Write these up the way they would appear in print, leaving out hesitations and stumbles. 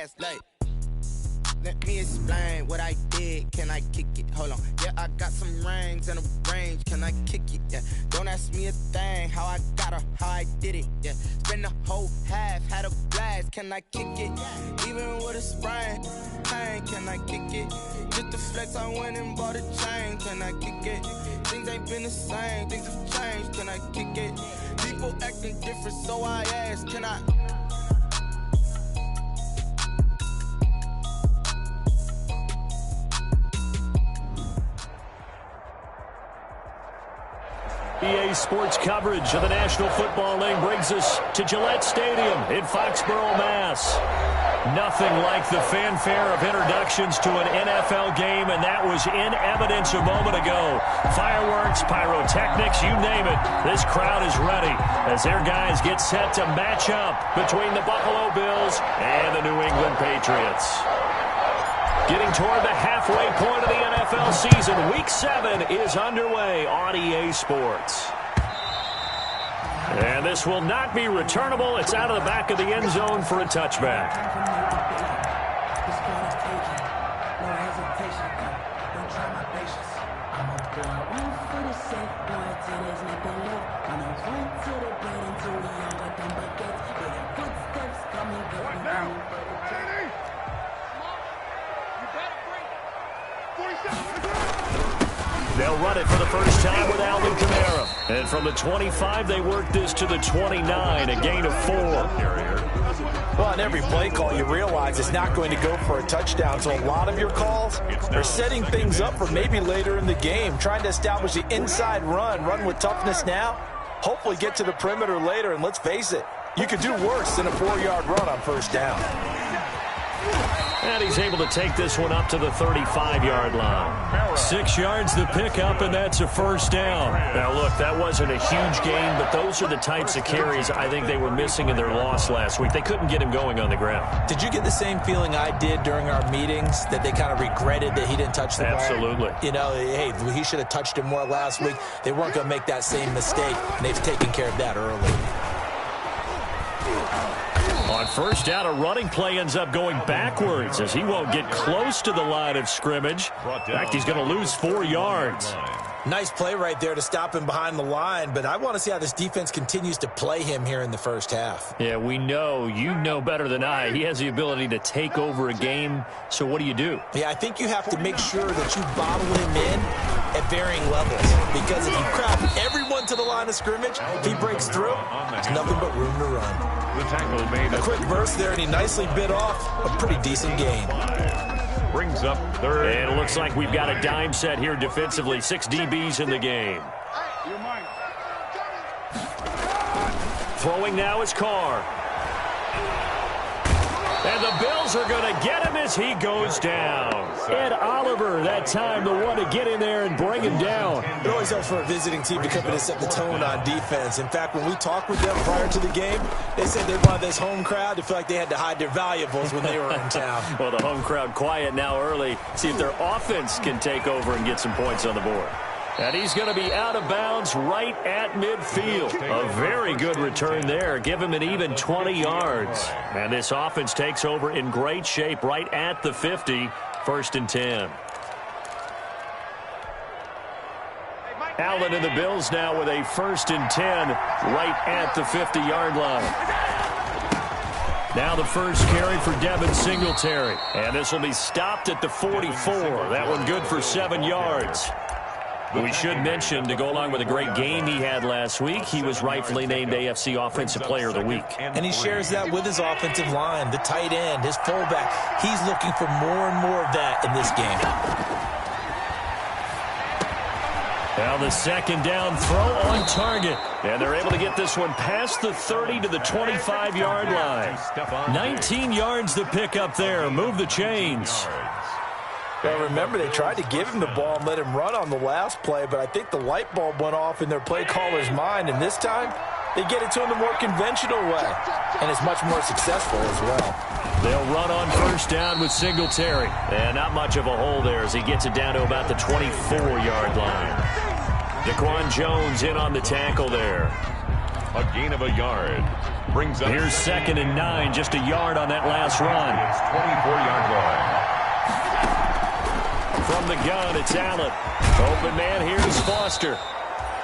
ass like. Let me explain what I did. Can I kick it? Hold on. Yeah, I got some rings and a range. Can I kick it? Yeah. Don't ask me a thing. How I got her, how I did it. Yeah. Spend the whole half, had a blast. Can I kick it? Even with a sprain. Pain, can I kick it? Just the flex, I went and bought a chain. Can I kick it? Things ain't been the same. Things have changed. Can I kick it? People acting different, so I ask, can I? EA Sports coverage of the National Football League brings us to Gillette Stadium in Foxborough, Mass. Nothing like the fanfare of introductions to an NFL game, and that was in evidence a moment ago. Fireworks, pyrotechnics, you name it. This crowd is ready as their guys get set to match up between the Buffalo Bills and the New England Patriots. Getting toward the halfway point of the NFL season, Week 7 is underway on EA Sports. And this will not be returnable. It's out of the back of the end zone for a touchback. They'll run it for the first time with Alvin Kamara. And from the 25, they work this to the 29, a gain of 4. Well, on every play call, you realize it's not going to go for a touchdown. So a lot of your calls are setting things up for maybe later in the game, trying to establish the inside run with toughness now, hopefully get to the perimeter later. And let's face it, you could do worse than a 4-yard run on first down. And he's able to take this one up to the 35-yard line. 6 yards the pickup, and that's a first down. Now, look, that wasn't a huge gain, but those are the types of carries I think they were missing in their loss last week. They couldn't get him going on the ground. Did you get the same feeling I did during our meetings, that they kind of regretted that he didn't touch the ball? Absolutely. You know, hey, he should have touched it more last week. They weren't going to make that same mistake, and they've taken care of that early. On first down, a running play ends up going backwards as he won't get close to the line of scrimmage. In fact, he's going to lose 4 yards. Nice play right there to stop him behind the line, but I want to see how this defense continues to play him here in the first half. Yeah, we know. You know better than I. He has the ability to take over a game, so what do you do? Yeah, I think you have to make sure that you bottle him in at varying levels, because if you crowd everyone to the line of scrimmage, if he breaks through, there's nothing but room to run. A quick burst there, and he nicely bit off a pretty decent gain. Brings up third. And it looks like we've got a dime set here defensively. 6 DBs in the game. Throwing now is Carr. And the Bills are going to get him as he goes down. Ed Oliver, that time, the one to get in there and bring him down. It always helps for a visiting team to come in and set the tone on defense. In fact, when we talked with them prior to the game, they said they wanted this home crowd to feel like they had to hide their valuables when they were in town. Well, the home crowd quiet now early. See if their offense can take over and get some points on the board. And he's going to be out of bounds right at midfield. A very good return there. Give him an even 20 yards. And this offense takes over in great shape right at the 50. 1st and 10. Allen and the Bills now with a 1st and 10 right at the 50-yard line. Now the first carry for Devin Singletary. And this will be stopped at the 44. That one good for 7 yards. We should mention, to go along with a great game he had last week, he was rightfully named AFC Offensive Player of the Week. And he shares that with his offensive line, the tight end, his fullback. He's looking for more and more of that in this game. Now the second down throw on target. And they're able to get this one past the 30 to the 25-yard line. 19 yards to pick up there. Move the chains. Well, remember, they tried to give him the ball and let him run on the last play, but I think the light bulb went off in their play caller's mind, and this time they get it to him the more conventional way, and it's much more successful as well. They'll run on first down with Singletary, and not much of a hole there as he gets it down to about the 24-yard line. Daquan Jones in on the tackle there. A gain of a yard. Brings up. Here's 2nd and 9, just a yard on that last run. It's 24-yard line. From the gun, it's Allen. Open man, here's Foster.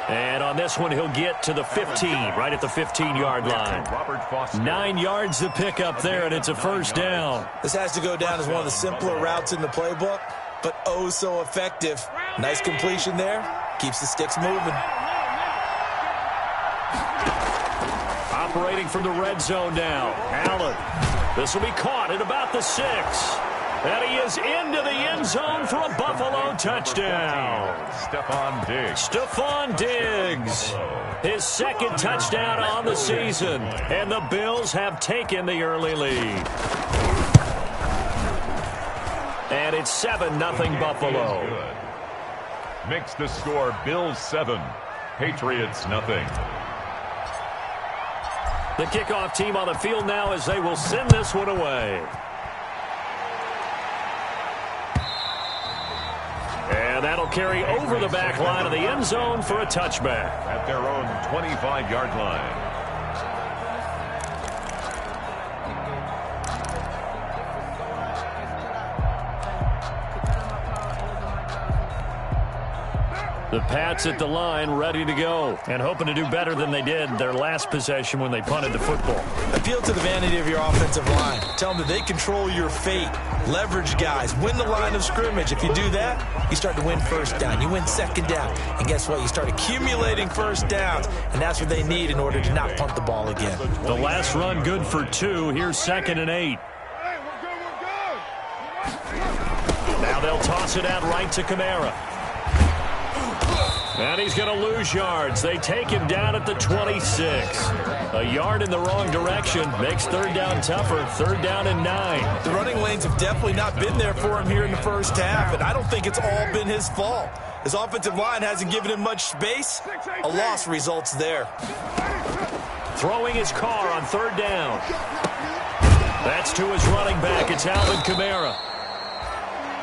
And on this one, he'll get to the 15, right at the 15-yard line. 9 yards to pick up there, and it's a first down. This has to go down as one of the simpler routes in the playbook, but oh so effective. Nice completion there. Keeps the sticks moving. Operating from the red zone now. Allen. This will be caught at about the 6. And he is into the end zone for a Buffalo touchdown. Stephon Diggs. His 2nd touchdown on the season. And the Bills have taken the early lead. And it's 7-0 Buffalo. Makes the score Bills 7, Patriots nothing. The kickoff team on the field now as they will send this one away. And that'll carry over the back line of the end zone for a touchback. At their own 25-yard line. The Pats at the line, ready to go, and hoping to do better than they did their last possession when they punted the football. Appeal to the vanity of your offensive line. Tell them that they control your fate. Leverage guys. Win the line of scrimmage. If you do that, you start to win first down. You win second down. And guess what? You start accumulating first downs, and that's what they need in order to not punt the ball again. The last run good for 2. Here's 2nd and 8. Now they'll toss it out right to Kamara. And he's going to lose yards. They take him down at the 26. A yard in the wrong direction makes 3rd down tougher. 3rd down and 9. The running lanes have definitely not been there for him here in the first half, and I don't think it's all been his fault. His offensive line hasn't given him much space. A loss results there. Throwing his car on 3rd down. That's to his running back. It's Alvin Kamara.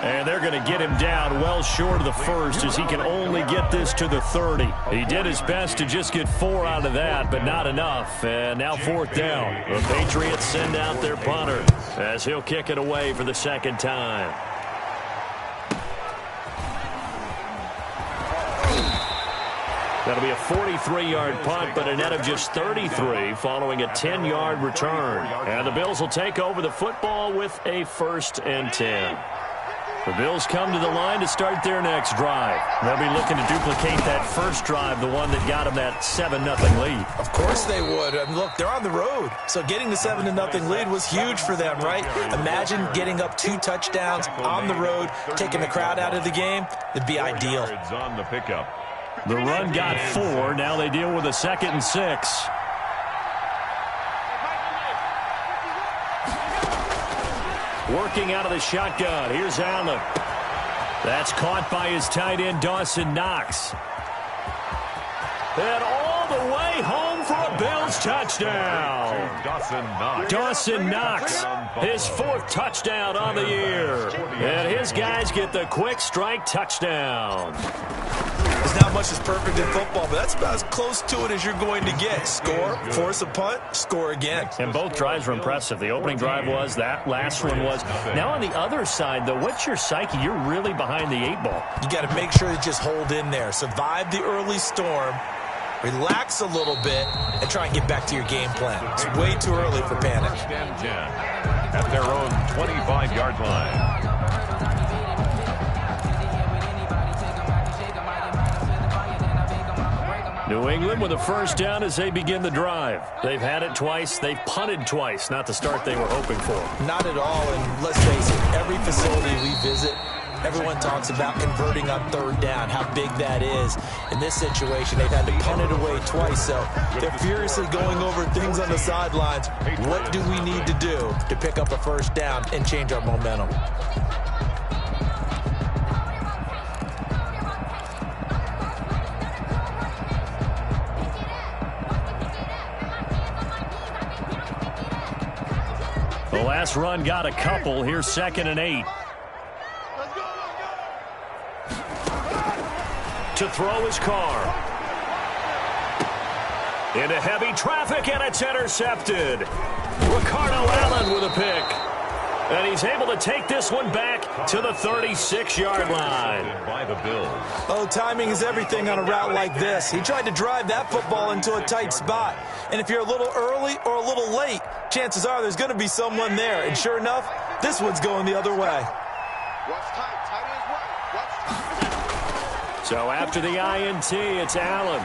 And they're going to get him down well short of the 1st as he can only get this to the 30. He did his best to just get 4 out of that, but not enough. And now 4th down. The Patriots send out their punter as he'll kick it away for the 2nd time. That'll be a 43-yard punt, but a net of just 33 following a 10-yard return. And the Bills will take over the football with a 1st and 10. The Bills come to the line to start their next drive. They'll be looking to duplicate that first drive, the one that got them that 7-0 lead. Of course they would. I mean, look, they're on the road. So getting the 7-0 lead was huge for them, right? Imagine getting up 2 touchdowns on the road, taking the crowd out of the game. It'd be ideal. On the pickup. The run got 4. Now they deal with a 2nd and 6. Working out of the shotgun. Here's Allen. That's caught by his tight end, Dawson Knox. And all the way home for a Bills touchdown. Dawson Knox, his 4th touchdown on the year. And his guys get the quick strike touchdown. There's not much that's perfect in football, but that's about as close to it as you're going to get. Score, force a punt, score again. And both drives were impressive. The opening drive was, that last one was. Now on the other side, though, what's your psyche? You're really behind the 8 ball. You got to make sure to just hold in there. Survive the early storm, relax a little bit, and try and get back to your game plan. It's way too early for panic. At their own 25-yard line. New England with a first down as they begin the drive. They've had it twice. They've punted twice. Not the start they were hoping for. Not at all. And let's face it, every facility we visit, everyone talks about converting on 3rd down, how big that is. In this situation, they've had to punt it away twice. So they're furiously going over things on the sidelines. What do we need to do to pick up a first down and change our momentum? The last run got a couple. Here's 2nd and 8. To throw his car. Into heavy traffic, and it's intercepted. Ricardo Allen with a pick. And he's able to take this one back to the 36-yard line. By the Bills. Oh, timing is everything on a route like this. He tried to drive that football into a tight spot. And if you're a little early or a little late, chances are there's going to be someone there. And sure enough, this one's going the other way. So after the INT, it's Allen.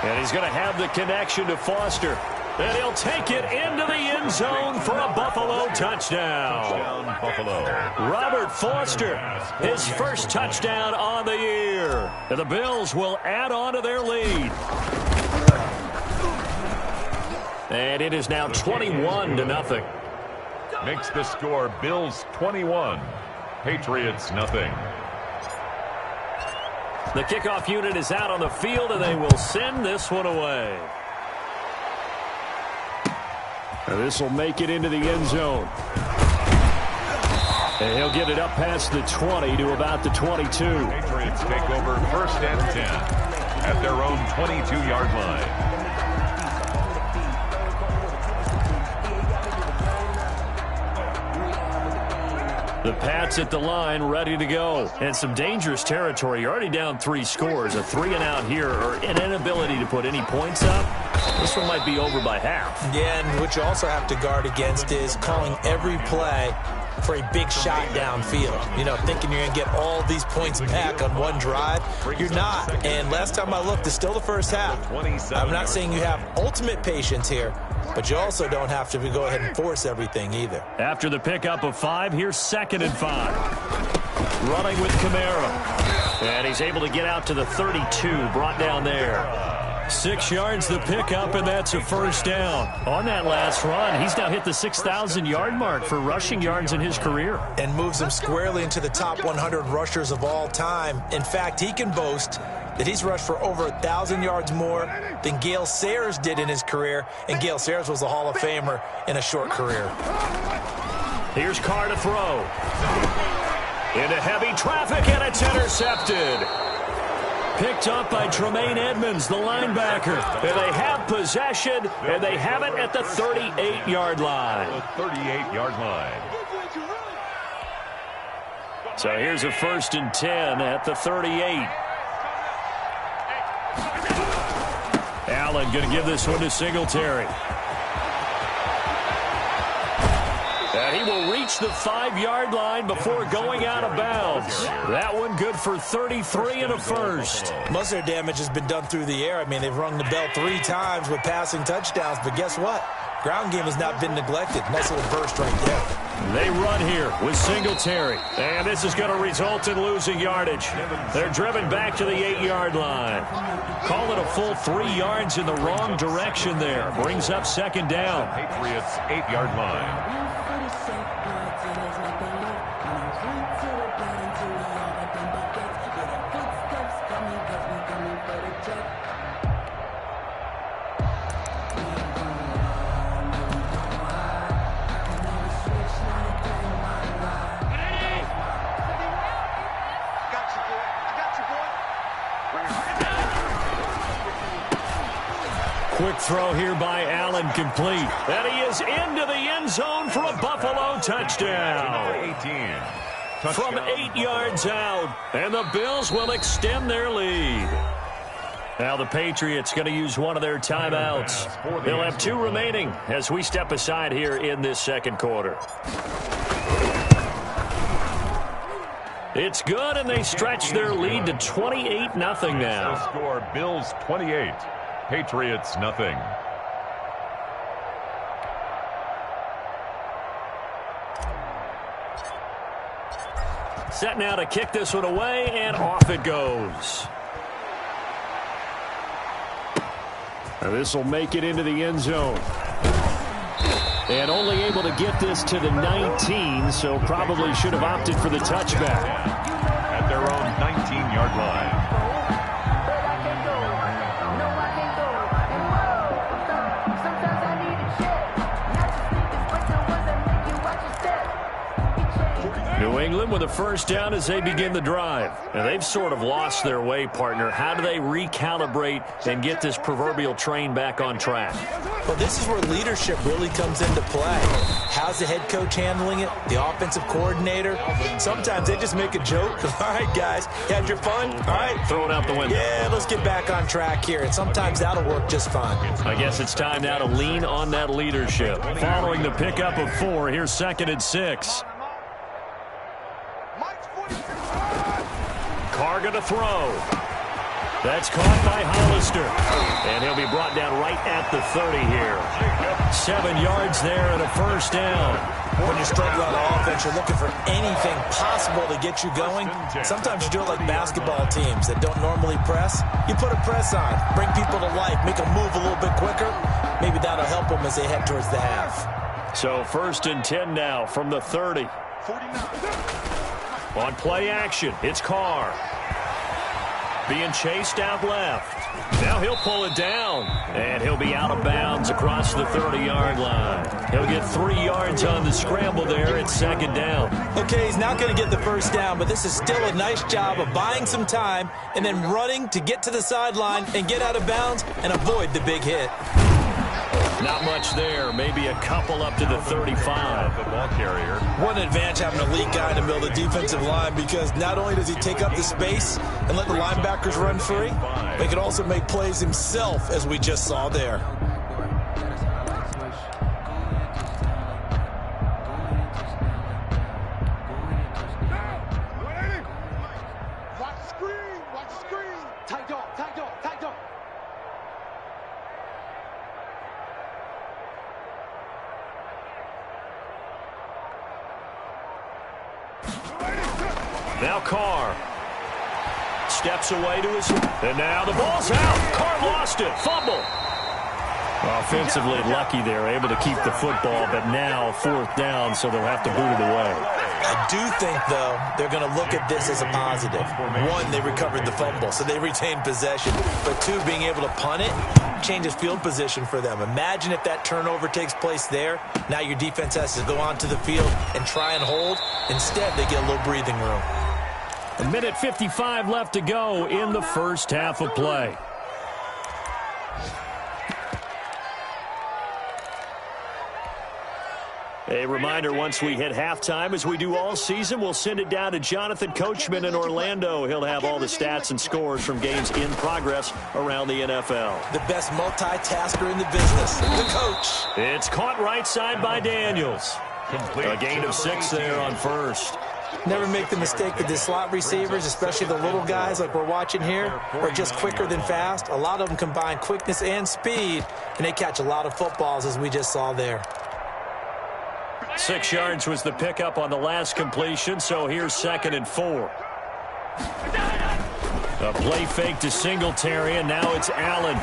And he's going to have the connection to Foster. And he'll take it into the end zone for a Buffalo touchdown. Buffalo. Robert Foster, his first touchdown on the year. And the Bills will add on to their lead. And it is now 21-0. Makes the score Bills 21, Patriots nothing. The kickoff unit is out on the field, and they will send this one away. This will make it into the end zone. And he'll get it up past the 20 to about the 22. Patriots take over 1st and 10 at their own 22-yard line. The Pats at the line, ready to go. And some dangerous territory. You're already down 3 scores. A 3-and-out here, or an inability to put any points up. This one might be over by half. Yeah, and what you also have to guard against is calling every play for a big shot downfield. You know, thinking you're going to get all these points back on one drive. You're not. And last time I looked, it's still the first half. I'm not saying you have ultimate patience here, but you also don't have to go ahead and force everything either. After the pickup of 5, here's 2nd and 5. Running with Kamara. And he's able to get out to the 32, brought down there. 6 yards the pickup, and that's a first down. On that last run, he's now hit the 6,000-yard mark for rushing yards in his career. And moves him squarely into the top 100 rushers of all time. In fact, he can boast that he's rushed for over 1,000 yards more than Gale Sayers did in his career, and Gale Sayers was a Hall of Famer in a short career. Here's Carr to throw. Into heavy traffic, and it's intercepted. Picked up by Tremaine Edmonds, the linebacker. And they have possession, and they have it at the 38-yard line. The 38-yard line. So here's a 1st and 10 at the 38. Allen going to give this one to Singletary. And he will reach the 5-yard line before going out of bounds. That one good for 33 and a first. Most of their damage has been done through the air. I mean, they've rung the bell 3 times with passing touchdowns, but guess what? Ground game has not been neglected. Nice little burst right there. They run here with Singletary. And this is going to result in losing yardage. They're driven back to the 8-yard line. Call it a full 3 yards in the wrong direction there. Brings up 2nd down. Patriots 8-yard line. Quick throw here by Allen, complete. And he is into the end zone for a Buffalo touchdown. 18. From 8 yards out. And the Bills will extend their lead. Now the Patriots going to use one of their timeouts. They'll have 2 remaining as we step aside here in this 2nd quarter. It's good, and they stretch their lead to 28-0 now. The score, Bills 28, Patriots nothing. Set now to kick this one away, and off it goes. This will make it into the end zone. And only able to get this to the 19, so probably should have opted for the touchback. At their own 19-yard line. New England with a first down as they begin the drive. And they've sort of lost their way, partner. How do they recalibrate and get this proverbial train back on track? Well, this is where leadership really comes into play. How's the head coach handling it? The offensive coordinator? Sometimes they just make a joke. All right, guys, you had your fun? All right. Throw it out the window. Yeah, let's get back on track here. And sometimes that'll work just fine. I guess it's time now to lean on that leadership. Following the pickup of 4, here's 2nd and 6. Carr going to throw. That's caught by Hollister. And he'll be brought down right at the 30 here. 7 yards there and a first down. When you're struggling on offense, you're looking for anything possible to get you going. Sometimes you do it like basketball teams that don't normally press. You put a press on, bring people to life, make them move a little bit quicker. Maybe that'll help them as they head towards the half. So 1st and 10 now from the 30. On play action, it's Carr. Being chased out left. Now he'll pull it down, and he'll be out of bounds across the 30-yard line. He'll get 3 yards on the scramble there at 2nd down. Okay, he's not going to get the first down, but this is still a nice job of buying some time and then running to get to the sideline and get out of bounds and avoid the big hit. Not much there. Maybe a couple up to the 35. The ball carrier. What an advantage having a elite guy in the middle of the defensive line, because not only does he take up the space and let the linebackers run free, but he can also make plays himself, as we just saw there. Watch screen. Tight dog. Now Carr steps away to his, and now the ball's out. Carr lost it. Fumble. Offensively lucky there, able to keep the football, but now 4th down, so they'll have to boot it away. I do think, though, they're going to look at this as a positive. 1, they recovered the fumble, so they retained possession. But 2, being able to punt it changes field position for them. Imagine if that turnover takes place there. Now your defense has to go onto the field and try and hold. Instead, they get a little breathing room. 1:55 left to go in the first half of play. A reminder, once we hit halftime, as we do all season, we'll send it down to Jonathan Coachman in Orlando. He'll have all the stats and scores from games in progress around the NFL. The best multitasker in the business, the coach. It's caught right side by Daniels. A gain of 6 there on first. Never make the mistake that the slot receivers, especially the little guys like we're watching here, are just quicker than fast. A lot of them combine quickness and speed, and they catch a lot of footballs, as we just saw there. 6 yards was the pickup on the last completion, so here's 2nd and 4. A play fake to Singletary, and now it's Allen.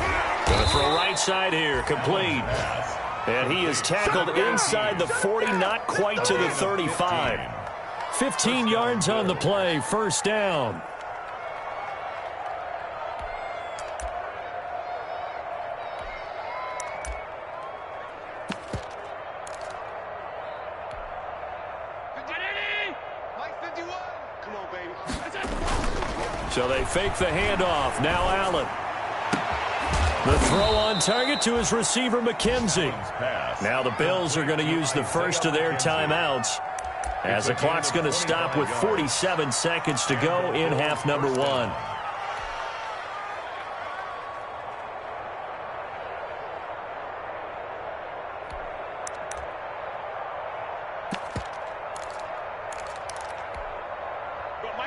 Going to throw right side here, complete. And he is tackled inside the 40, not quite to the 35. 15 yards on the play, first down. So they fake the handoff. Now Allen. The throw on target to his receiver, McKenzie. Now the Bills are going to use the first of their timeouts, as the clock's going to stop with 47 seconds to go in half number 1.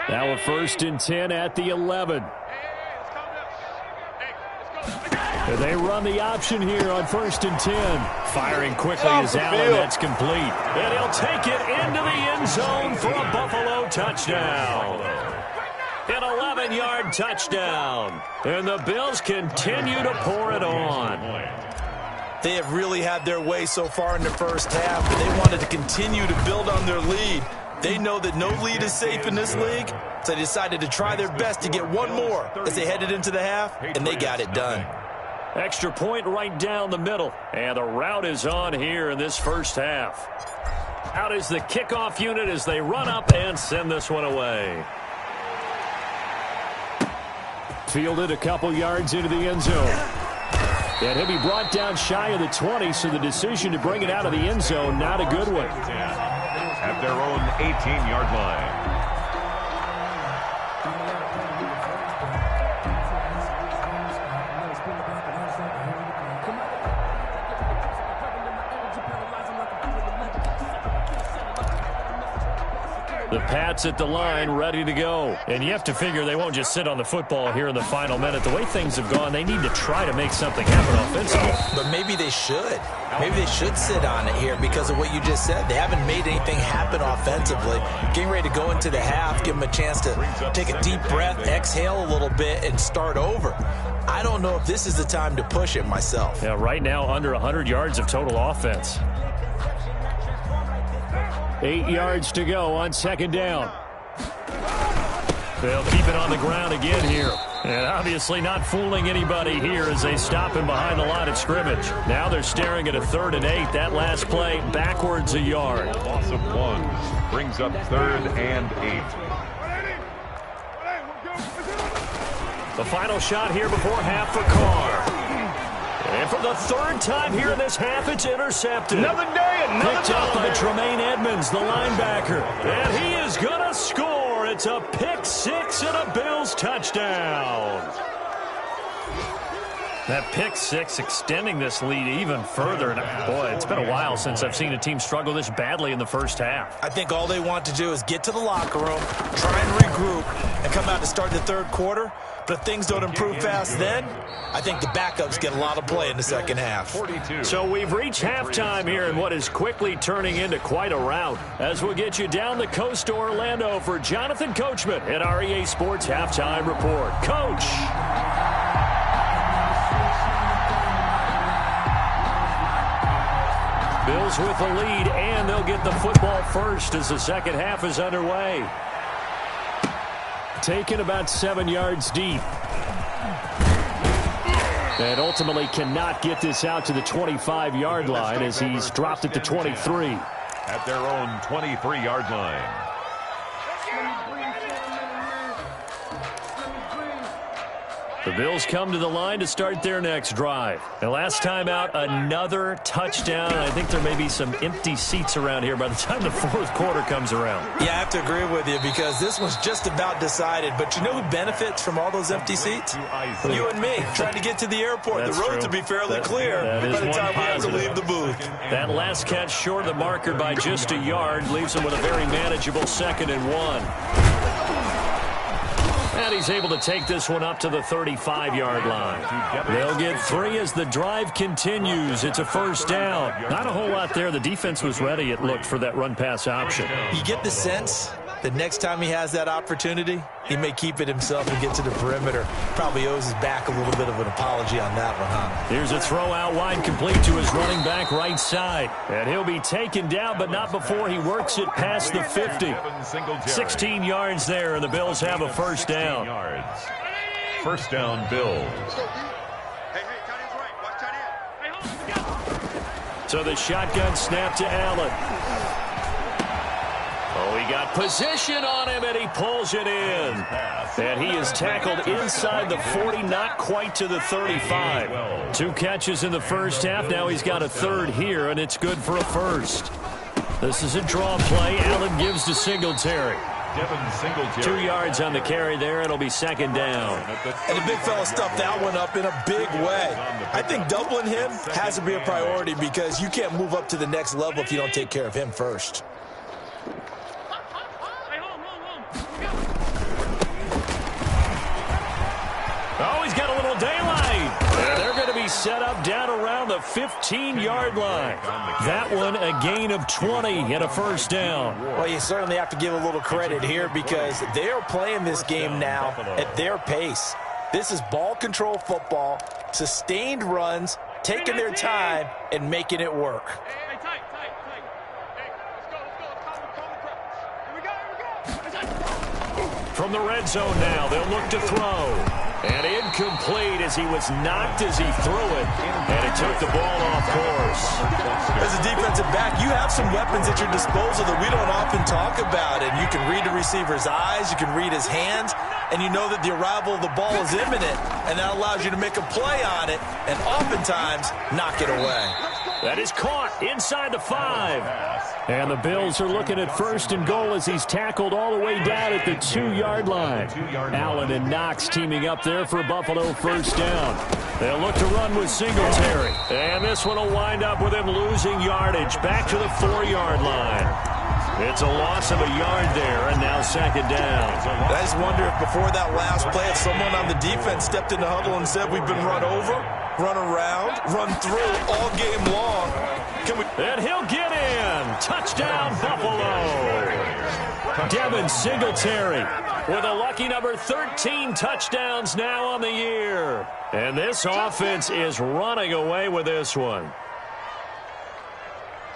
Now a 1st and 10 at the 11. And they run the option here on 1st and 10. Firing quickly as Allen, that's complete. And he'll take it into the end zone for a Buffalo touchdown. An 11-yard touchdown. And the Bills continue to pour it on. They have really had their way so far in the first half, and they wanted to continue to build on their lead. They know that no lead is safe in this league, so they decided to try their best to get one more as they headed into the half, and they got it done. Extra point right down the middle, and the route is on here in this first half. Out is the kickoff unit as they run up and send this one away. Fielded a couple yards into the end zone. And he'll be brought down shy of the 20, so the decision to bring it out of the end zone, not a good one. At their own 18-yard line. The Pats at the line, ready to go. And you have to figure they won't just sit on the football here in the final minute. The way things have gone, they need to try to make something happen offensively. But maybe they should. Maybe they should sit on it here because of what you just said. They haven't made anything happen offensively. Getting ready to go into the half, give them a chance to take a deep breath, exhale a little bit, and start over. I don't know if this is the time to push it myself. Yeah, right now under 100 yards of total offense. 8 yards to go on second down. They'll keep it on the ground again here. And obviously not fooling anybody here as they stop him behind the line of scrimmage. Now they're staring at a 3rd and 8. That last play backwards a yard. Loss of 1 brings up 3rd and 8. The final shot here before half for Carr. And for the 3rd time here in this half, it's intercepted. Another day, another Picked up by Tremaine Edmonds, the linebacker. And he is going to score. It's a pick 6 and a Bills touchdown. That pick 6 extending this lead even further. And boy, it's been a while since I've seen a team struggle this badly in the first half. I think all they want to do is get to the locker room, try and regroup, and come out to start the 3rd quarter. But if things don't improve fast then, I think the backups get a lot of play in the second half. 42. So we've reached halftime here in what is quickly turning into quite a rout. As we'll get you down the coast to Orlando for Jonathan Coachman at our EA Sports Halftime Report. Coach! Bills with the lead, and they'll get the football first as the second half is underway. Taken about 7 yards deep. And ultimately cannot get this out to the 25-yard line as he's dropped at the 23. At their own 23-yard line. The Bills come to the line to start their next drive. And last time out, another touchdown. I think there may be some empty seats around here by the time the 4th quarter comes around. Yeah, I have to agree with you because this one's just about decided. But you know who benefits from all those empty seats? You and me, trying to get to the airport. That's the roads true. will be fairly clear by the time we have to leave the booth. That last catch short of the marker by just a yard leaves him with a very manageable 2nd and 1. And he's able to take this one up to the 35-yard line. They'll get 3 as the drive continues. It's a first down. Not a whole lot there. The defense was ready, it looked, for that run-pass option. You get the sense that next time he has that opportunity, he may keep it himself and get to the perimeter. Probably owes his back a little bit of an apology on that one, huh? Here's a throw out wide, complete to his running back right side. And he'll be taken down, but not before he works it past the 50. 16 yards there, and the Bills have a first down. First down, Bills. So the shotgun snap to Allen. Oh, he got position on him, and he pulls it in. And he is tackled inside the 40, not quite to the 35. 2 catches in the first half. Now he's got a 3rd here, and it's good for a first. This is a draw play. Allen gives to Singletary. 2 yards on the carry there. It'll be 2nd down. And the big fella stuffed that one up in a big way. I think doubling him has to be a priority because you can't move up to the next level if you don't take care of him first. Oh, he's got a little daylight. And they're going to be set up down around the 15-yard line. That one a gain of 20 and a first down. Well, you certainly have to give a little credit here because they are playing this game now at their pace. This is ball control football, sustained runs, taking their time and making it work. From the red zone now, they'll look to throw. And incomplete as he was knocked as he threw it. And it took the ball off course. As a defensive defensive back, you have some weapons at your disposal that we don't often talk about. And you can read the receiver's eyes, you can read his hands, and you know that the arrival of the ball is imminent, and that allows you to make a play on it and oftentimes knock it away. That is caught inside the 5. And the Bills are looking at 1st and goal as he's tackled all the way down at the 2-yard line. Allen and Knox teaming up there for a Buffalo 1st down. They'll look to run with Singletary. And this one will wind up with him losing yardage back to the 4-yard line. It's a loss of a yard there, and now 2nd down. I just wonder if before that last play, if someone on the defense stepped in the huddle and said, we've been run over, run around, run through all game long. And he'll get in. Touchdown, Buffalo. Devin Singletary with a lucky number 13 touchdowns now on the year. And this offense is running away with this one.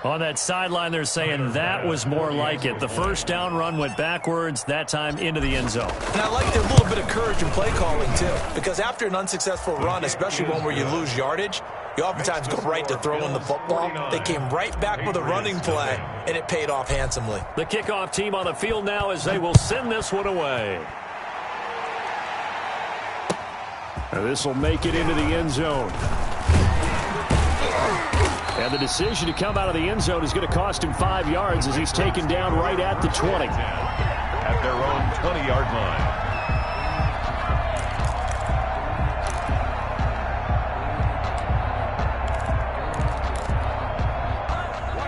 On that sideline, they're saying that was more like it. The 1st down run went backwards, that time into the end zone. And I like their little bit of courage in play calling, too. Because after an unsuccessful run, especially one where you lose yardage, you oftentimes go right to throwing the football. They came right back with a running play, and it paid off handsomely. The kickoff team on the field now as they will send this one away. And this will make it into the end zone. And the decision to come out of the end zone is going to cost him 5 yards as he's taken down right at the 20. At their own 20-yard line.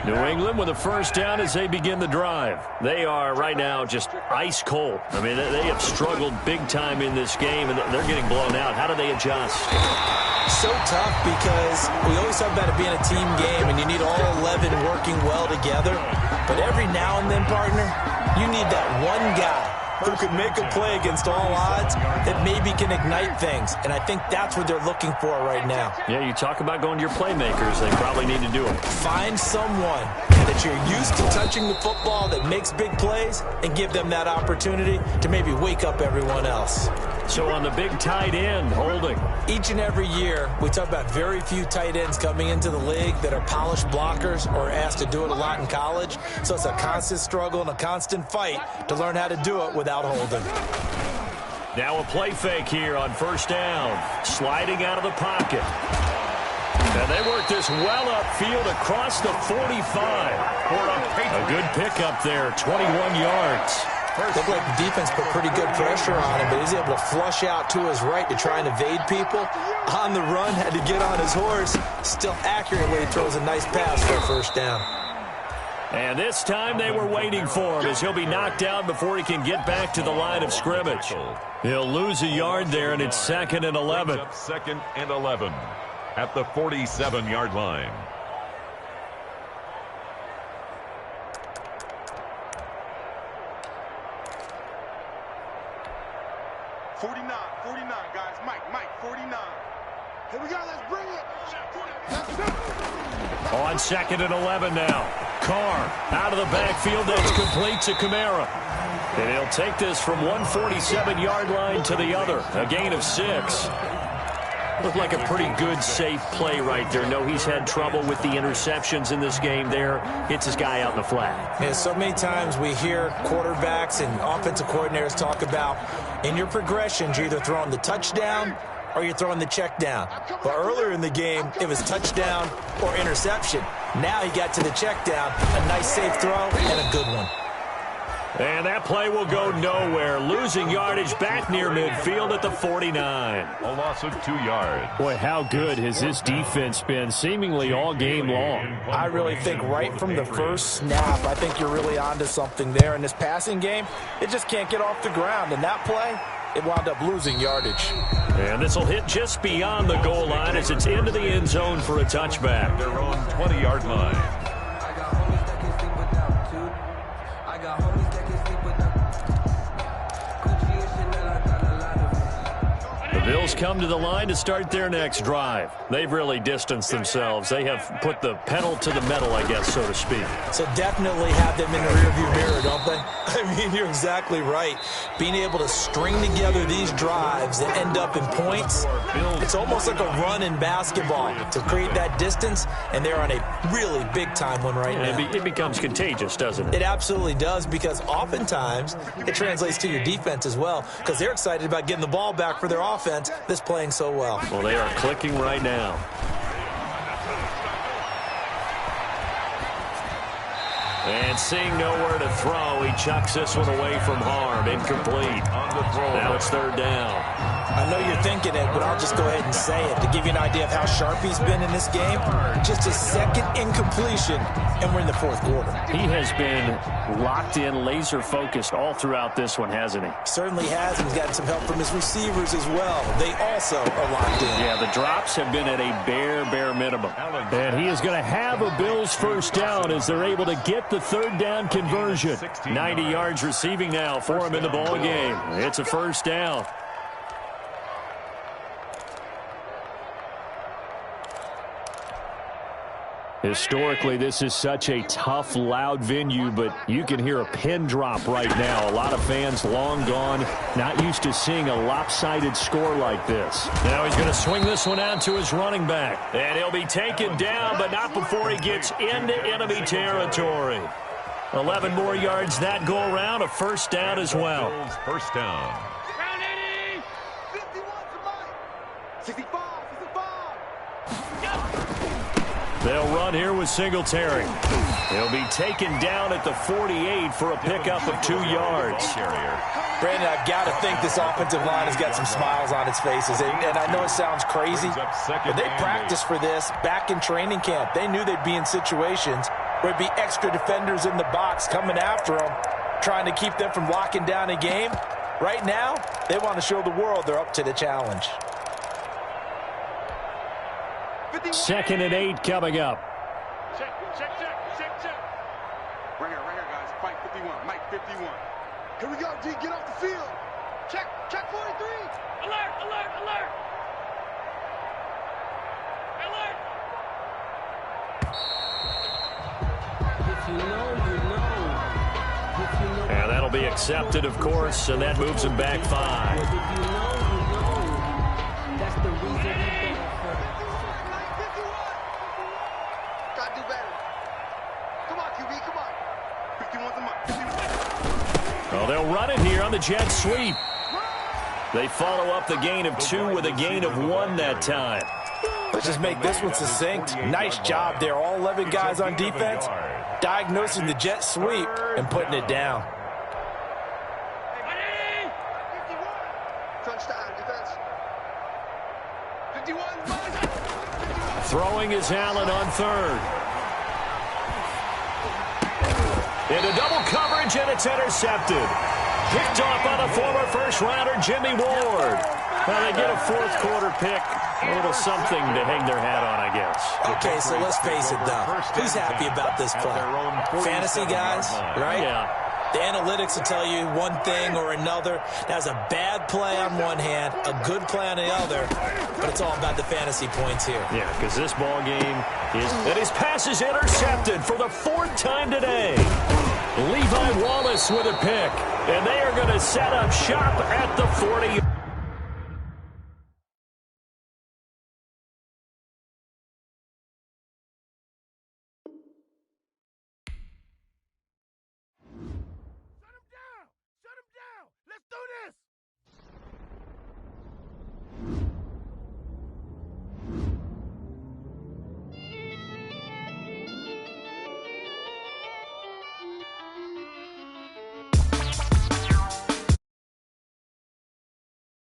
New England with a 1st down as they begin the drive. They are right now just ice cold. I mean, they have struggled big time in this game, and they're getting blown out. How do they adjust? So tough because we always talk about it being a team game, and you need all 11 working well together. But every now and then, partner, you need that one guy who can make a play against all odds that maybe can ignite things. And I think that's what they're looking for right now. Yeah, you talk about going to your playmakers. They probably need to do it. Find someone that you're used to touching the football that makes big plays and give them that opportunity to maybe wake up everyone else. So on the big tight end, holding. Each and every year, we talk about very few tight ends coming into the league that are polished blockers or asked to do it a lot in college. So it's a constant struggle and a constant fight to learn how to do it without holding. Now a play fake here on 1st down. Sliding out of the pocket. And they work this well upfield across the 45. A good pickup there, 21 yards. Looked like the defense put pretty good pressure on him, but he's able to flush out to his right to try and evade people. On the run, had to get on his horse. Still accurately throws a nice pass for a 1st down. And this time they were waiting for him as he'll be knocked down before he can get back to the line of scrimmage. He'll lose a yard there, and it's 2nd and 11. 2nd and 11 at the 47-yard line. Guys. Mike, 49. Here we go, let's bring it. On 2nd and 11 now. Carr out of the backfield, that's complete to Kamara. And he'll take this from 147-yard line to the other. A gain of 6. Looked like a pretty good, safe play right there. No, he's had trouble with the interceptions in this game there. Hits his guy out in the flat. Yeah, so many times we hear quarterbacks and offensive coordinators talk about in your progressions, you're either throwing the touchdown or you're throwing the check down. But earlier in the game, it was touchdown or interception. Now he got to the check down, a nice safe throw and a good one. And that play will go nowhere. Losing yardage back near midfield at the 49. A loss of 2 yards. Boy, how good has this defense been seemingly all game long? I really think right from the first snap, I think you're really onto something there. In this passing game, it just can't get off the ground. And that play, it wound up losing yardage. And this will hit just beyond the goal line as it's into the end zone for a touchback. Their own 20-yard line. The Bills come to the line to start their next drive. They've really distanced themselves. They have put the pedal to the metal, I guess, so to speak. So definitely have them in the rearview mirror, don't they? I mean, you're exactly right. Being able to string together these drives that end up in points, it's almost like a run in basketball to create that distance, and they're on a really big-time one right now. It becomes contagious, doesn't it? It absolutely does, because oftentimes it translates to your defense as well, because they're excited about getting the ball back for their offense that's playing so well. Well, they are clicking right now. And seeing nowhere to throw, he chucks this one away from harm. Incomplete. Now it's third down. I know you're thinking it, but I'll just go ahead and say it. To give you an idea of how sharp he's been in this game, just his second incompletion, and we're in the fourth quarter. He has been locked in, laser-focused all throughout this one, hasn't he? Certainly has, and he's gotten some help from his receivers as well. They also are locked in. Yeah, the drops have been at a bare minimum. And he is going to have a Bills first down as they're able to get the third down conversion. 90 yards receiving now for him in the ball game. It's a first down. Historically, this is such a tough, loud venue, but you can hear a pin drop right now. A lot of fans long gone, not used to seeing a lopsided score like this. Now he's going to swing this one out to his running back. And he'll be taken down, but not before he gets into enemy territory. 11 more yards that go around, a first down as well. First down. Round 80. 51 to Mike. 65. 65. They'll run here with Singletary. He'll be taken down at the 48 for a pickup of 2 yards. Brandon, I've got to think this offensive line has got some smiles on its faces. And I know it sounds crazy, but they practiced for this back in training camp. They knew they'd be in situations where there'd be extra defenders in the box coming after them, trying to keep them from locking down a game. Right now, they want to show the world they're up to the challenge. 2nd and 8 coming up. Check. Right here, guys. Fight 51. Mike 51. Here we go, D. Get off the field. Check 43. Alert. And that'll be accepted, of course, and that moves him back 5. That's the reason gotta do better. Come on, QB, come on. 51's a Mike. Well, they'll run it here on the jet sweep. They follow up the gain of 2 with a gain of 1 that time. Let's just make this one succinct. Nice job there. All 11 guys on defense diagnosing the jet sweep and putting it down. Touchdown, defense. 51. Throwing is Allen on 3rd. Into double coverage, and it's intercepted. Picked off by the former first-rounder Jimmy Ward. Well, they get a fourth-quarter pick. A little something to hang their hat on, I guess. Okay, so let's face it, though. Who's happy about this play? Fantasy guys, right? Yeah. The analytics will tell you one thing or another. That's a bad play on one hand, a good play on the other, but it's all about the fantasy points here. Yeah, because this ball game is... And his pass is intercepted for the 4th time today. Levi Wallace with a pick, and they are going to set up shop at the 40.